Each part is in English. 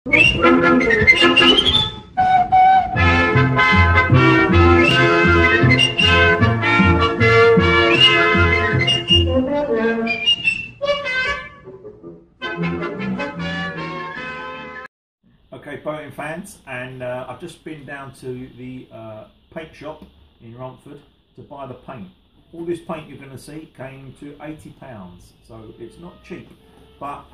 Okay, boating fans, and I've just been down to the paint shop in Romford to buy the paint. All this paint you're going to see came to £80, so it's not cheap, but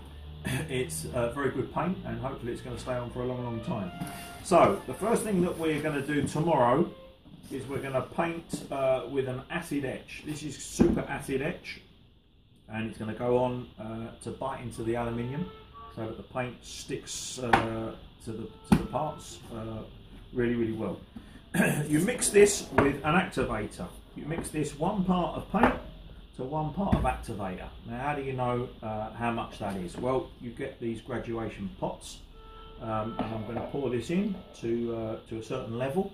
it's very good paint, and hopefully it's going to stay on for a long time. So the first thing that we're going to do tomorrow is we're going to paint with an acid etch. This is super acid etch, and it's going to go on to bite into the aluminium so that the paint sticks to the parts really well. You mix this with an activator. You mix this 1 part of paint to 1 part of activator. Now, how do you know how much that is? Well, you get these graduation pots, and I'm going to pour this in to a certain level,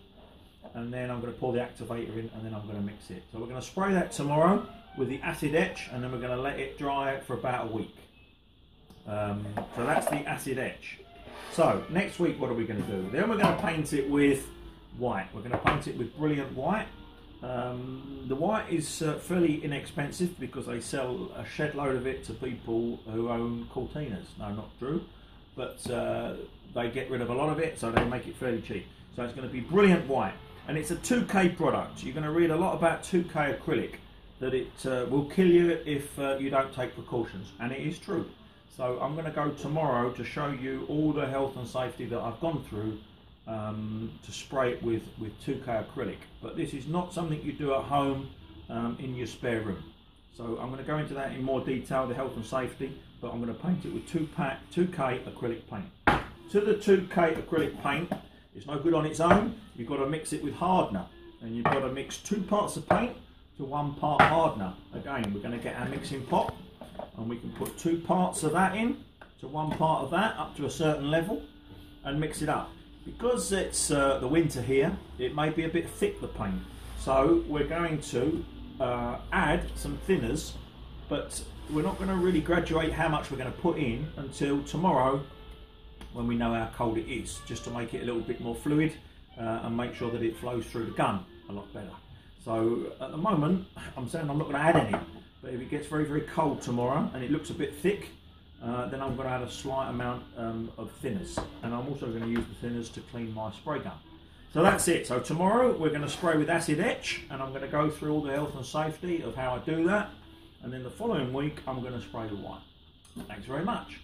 and then I'm going to pour the activator in, and then I'm going to mix it. So we're going to spray that tomorrow with the acid etch, and then we're going to let it dry for about a week. So that's the acid etch. So next week, what are we going to do? Then we're going to paint it with white. We're going to paint it with brilliant white. The white is fairly inexpensive because they sell a shed load of it to people who own Cortinas. No, not true, but they get rid of a lot of it, so they make it fairly cheap. So it's going to be brilliant white, and it's a 2K product. You're going to read a lot about 2K acrylic, that it will kill you if you don't take precautions, and it is true. So I'm going to go tomorrow to show you all the health and safety that I've gone through to spray it with 2K acrylic. But this is not something you do at home in your spare room. So I'm going to go into that in more detail, the health and safety, but I'm going to paint it with 2K acrylic paint. To the 2K acrylic paint, it's no good on its own. You've got to mix it with hardener, and you've got to mix 2 parts of paint to 1 part hardener. Again, we're going to get our mixing pot, and we can put 2 parts of that in to 1 part of that up to a certain level and mix it up. Because it's the winter here, it may be a bit thick, the paint, so we're going to add some thinners, but we're not going to really graduate how much we're going to put in until tomorrow, when we know how cold it is, just to make it a little bit more fluid and make sure that it flows through the gun a lot better. So at the moment I'm saying I'm not going to add any, but if it gets very cold tomorrow and it looks a bit thick, then I'm going to add a slight amount of thinners, and I'm also going to use the thinners to clean my spray gun. So that's it. So tomorrow we're going to spray with acid etch, and I'm going to go through all the health and safety of how I do that, and then the following week I'm going to spray with white. Thanks very much.